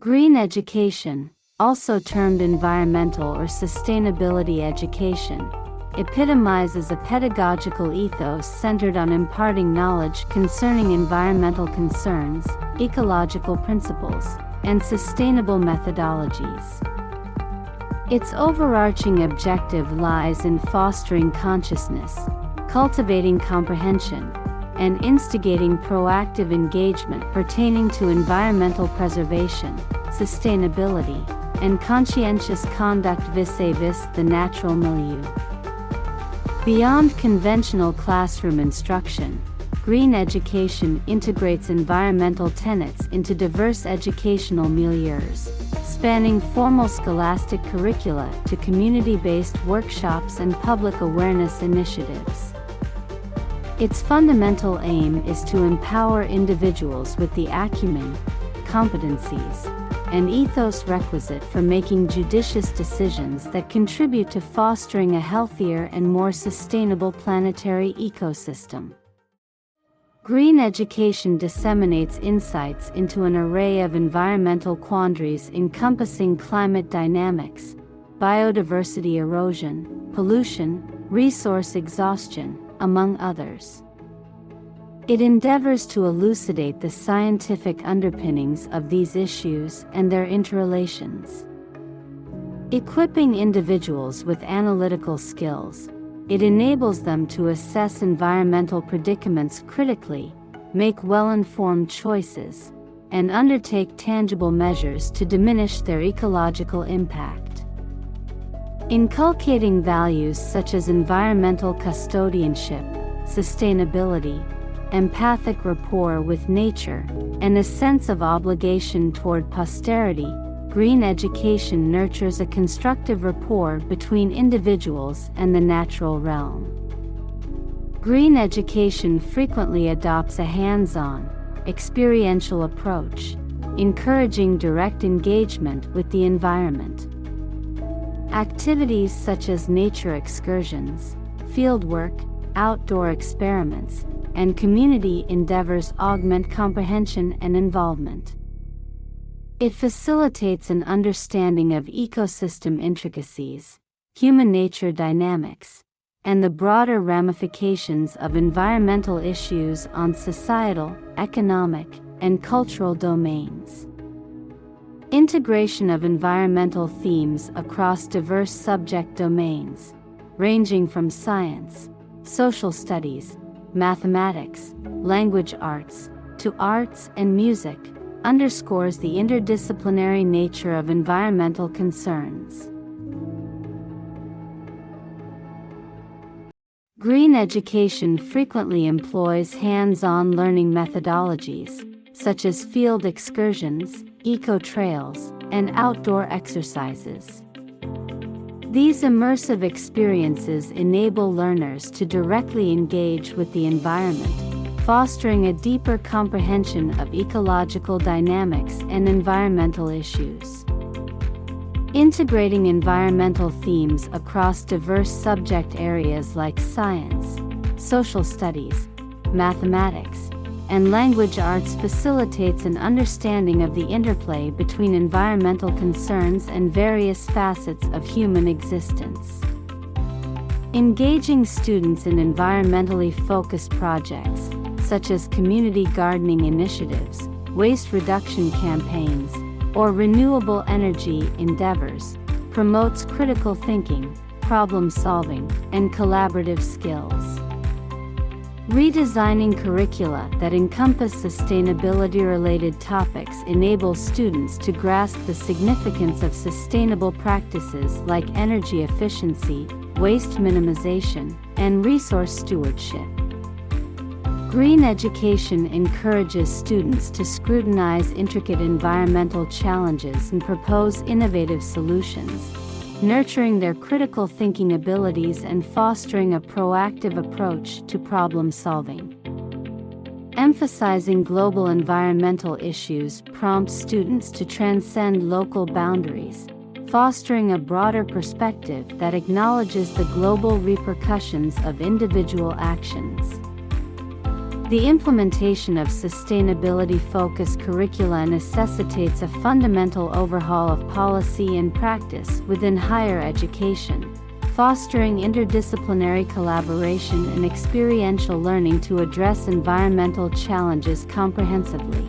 Green education, also termed environmental or sustainability education, epitomizes a pedagogical ethos centered on imparting knowledge concerning environmental concerns, ecological principles, and sustainable methodologies. Its overarching objective lies in fostering consciousness, cultivating comprehension, and instigating proactive engagement pertaining to environmental preservation, sustainability, and conscientious conduct vis-a-vis the natural milieu. Beyond conventional classroom instruction, green education integrates environmental tenets into diverse educational milieus, spanning formal scholastic curricula to community-based workshops and public awareness initiatives. Its fundamental aim is to empower individuals with the acumen, competencies, and ethos requisite for making judicious decisions that contribute to fostering a healthier and more sustainable planetary ecosystem. Green education disseminates insights into an array of environmental quandaries encompassing climate dynamics, biodiversity erosion, pollution, resource exhaustion, among others. It endeavors to elucidate the scientific underpinnings of these issues and their interrelations. Equipping individuals with analytical skills, it enables them to assess environmental predicaments critically, make well-informed choices, and undertake tangible measures to diminish their ecological impact. Inculcating values such as environmental custodianship, sustainability, empathic rapport with nature, and a sense of obligation toward posterity, green education nurtures a constructive rapport between individuals and the natural realm. Green education frequently adopts a hands-on, experiential approach, encouraging direct engagement with the environment. Activities such as nature excursions, fieldwork, outdoor experiments, and community endeavors augment comprehension and involvement. It facilitates an understanding of ecosystem intricacies, human nature dynamics, and the broader ramifications of environmental issues on societal, economic, and cultural domains. Integration of environmental themes across diverse subject domains, ranging from science, social studies, mathematics, language arts, to arts and music, underscores the interdisciplinary nature of environmental concerns. Green education frequently employs hands-on learning methodologies, such as field excursions, eco-trails, and outdoor exercises. These immersive experiences enable learners to directly engage with the environment, fostering a deeper comprehension of ecological dynamics and environmental issues. Integrating environmental themes across diverse subject areas like science, social studies, mathematics, and language arts facilitates an understanding of the interplay between environmental concerns and various facets of human existence. Engaging students in environmentally focused projects, such as community gardening initiatives, waste reduction campaigns, or renewable energy endeavors, promotes critical thinking, problem solving, and collaborative skills. Redesigning curricula that encompass sustainability-related topics enables students to grasp the significance of sustainable practices like energy efficiency, waste minimization, and resource stewardship. Green education encourages students to scrutinize intricate environmental challenges and propose innovative solutions, nurturing their critical thinking abilities and fostering a proactive approach to problem solving. Emphasizing global environmental issues prompts students to transcend local boundaries, fostering a broader perspective that acknowledges the global repercussions of individual actions. The implementation of sustainability-focused curricula necessitates a fundamental overhaul of policy and practice within higher education, fostering interdisciplinary collaboration and experiential learning to address environmental challenges comprehensively.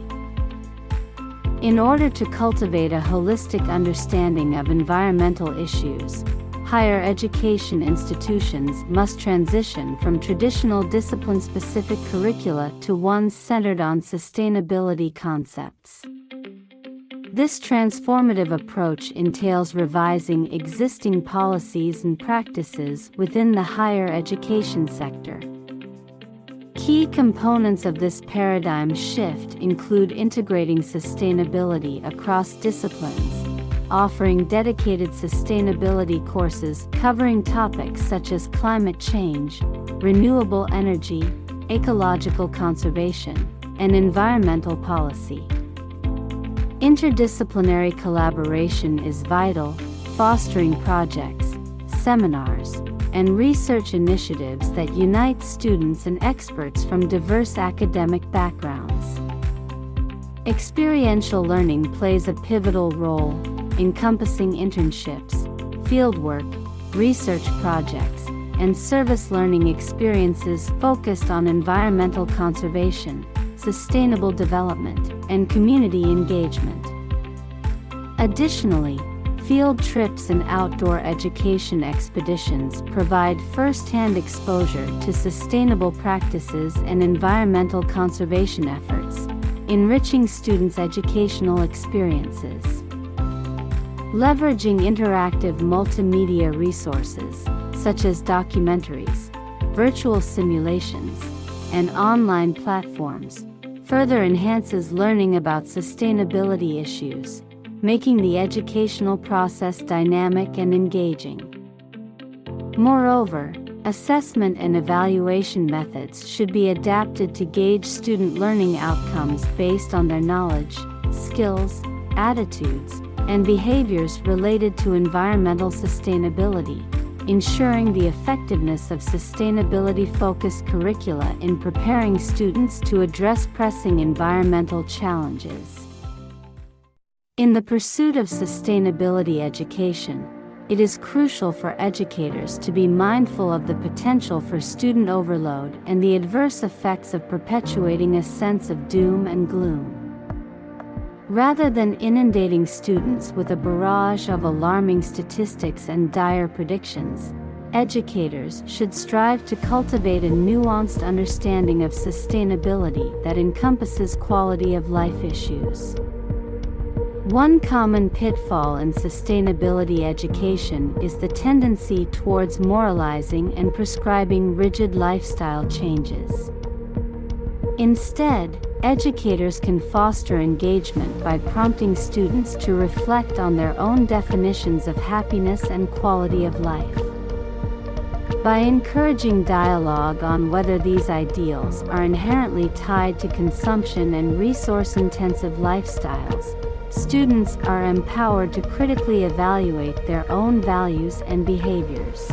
In order to cultivate a holistic understanding of environmental issues, higher education institutions must transition from traditional discipline-specific curricula to ones centered on sustainability concepts. This transformative approach entails revising existing policies and practices within the higher education sector. Key components of this paradigm shift include integrating sustainability across disciplines, offering dedicated sustainability courses covering topics such as climate change, renewable energy, ecological conservation, and environmental policy. Interdisciplinary collaboration is vital, fostering projects, seminars, and research initiatives that unite students and experts from diverse academic backgrounds. Experiential learning plays a pivotal role, encompassing internships, fieldwork, research projects, and service learning experiences focused on environmental conservation, sustainable development, and community engagement. Additionally, field trips and outdoor education expeditions provide first-hand exposure to sustainable practices and environmental conservation efforts, enriching students' educational experiences. Leveraging interactive multimedia resources, such as documentaries, virtual simulations, and online platforms, further enhances learning about sustainability issues, making the educational process dynamic and engaging. Moreover, assessment and evaluation methods should be adapted to gauge student learning outcomes based on their knowledge, skills, attitudes, and behaviors related to environmental sustainability, ensuring the effectiveness of sustainability-focused curricula in preparing students to address pressing environmental challenges. In the pursuit of sustainability education, it is crucial for educators to be mindful of the potential for student overload and the adverse effects of perpetuating a sense of doom and gloom. Rather than inundating students with a barrage of alarming statistics and dire predictions, educators should strive to cultivate a nuanced understanding of sustainability that encompasses quality of life issues. One common pitfall in sustainability education is the tendency towards moralizing and prescribing rigid lifestyle changes. Instead, educators can foster engagement by prompting students to reflect on their own definitions of happiness and quality of life. By encouraging dialogue on whether these ideals are inherently tied to consumption and resource-intensive lifestyles, students are empowered to critically evaluate their own values and behaviors.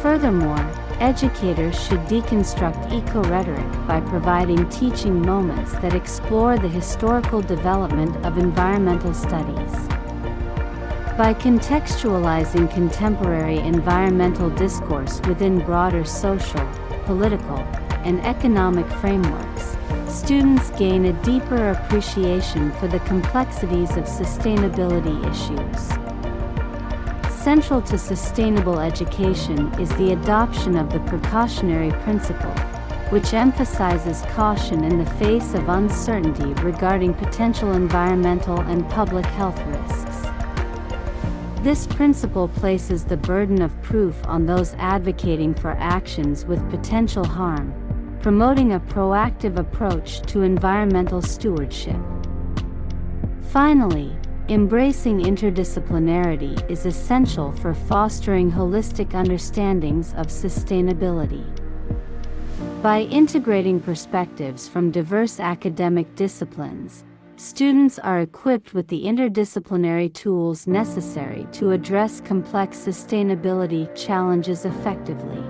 Furthermore, educators should deconstruct eco-rhetoric by providing teaching moments that explore the historical development of environmental studies. By contextualizing contemporary environmental discourse within broader social, political, and economic frameworks, students gain a deeper appreciation for the complexities of sustainability issues. Central to sustainable education is the adoption of the precautionary principle, which emphasizes caution in the face of uncertainty regarding potential environmental and public health risks. This principle places the burden of proof on those advocating for actions with potential harm, promoting a proactive approach to environmental stewardship. Finally, embracing interdisciplinarity is essential for fostering holistic understandings of sustainability. By integrating perspectives from diverse academic disciplines, students are equipped with the interdisciplinary tools necessary to address complex sustainability challenges effectively.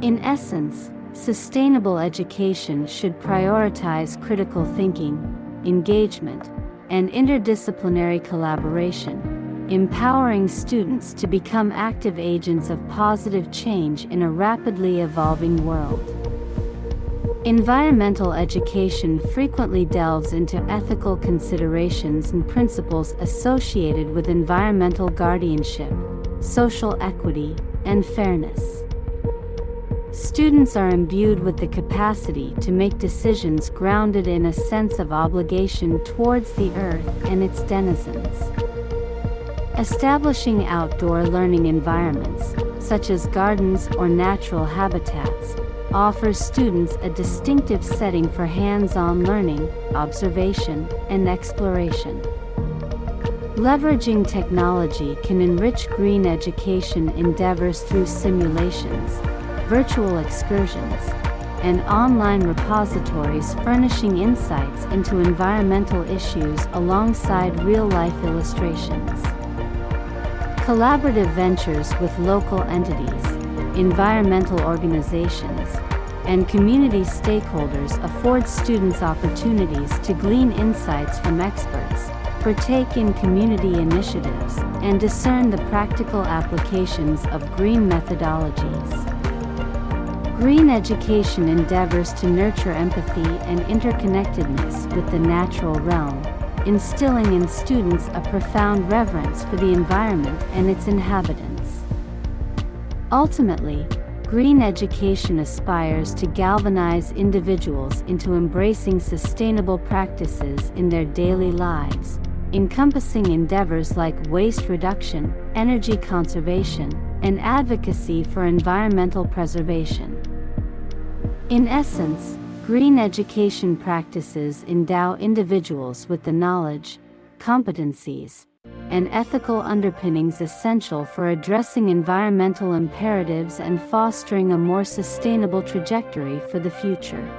In essence, Sustainable education should prioritize critical thinking, engagement, and interdisciplinary collaboration, empowering students to become active agents of positive change in a rapidly evolving world. Environmental education frequently delves into ethical considerations and principles associated with environmental guardianship, social equity, and fairness. Students are imbued with the capacity to make decisions grounded in a sense of obligation towards the earth and its denizens. Establishing outdoor learning environments, such as gardens or natural habitats, offers students a distinctive setting for hands-on learning, observation, and exploration. Leveraging technology can enrich green education endeavors through simulations, virtual excursions, and online repositories furnishing insights into environmental issues alongside real-life illustrations. Collaborative ventures with local entities, environmental organizations, and community stakeholders afford students opportunities to glean insights from experts, partake in community initiatives, and discern the practical applications of green methodologies. Green education endeavors to nurture empathy and interconnectedness with the natural realm, instilling in students a profound reverence for the environment and its inhabitants. Ultimately, green education aspires to galvanize individuals into embracing sustainable practices in their daily lives, encompassing endeavors like waste reduction, energy conservation, and advocacy for environmental preservation. In essence, green education practices endow individuals with the knowledge, competencies, and ethical underpinnings essential for addressing environmental imperatives and fostering a more sustainable trajectory for the future.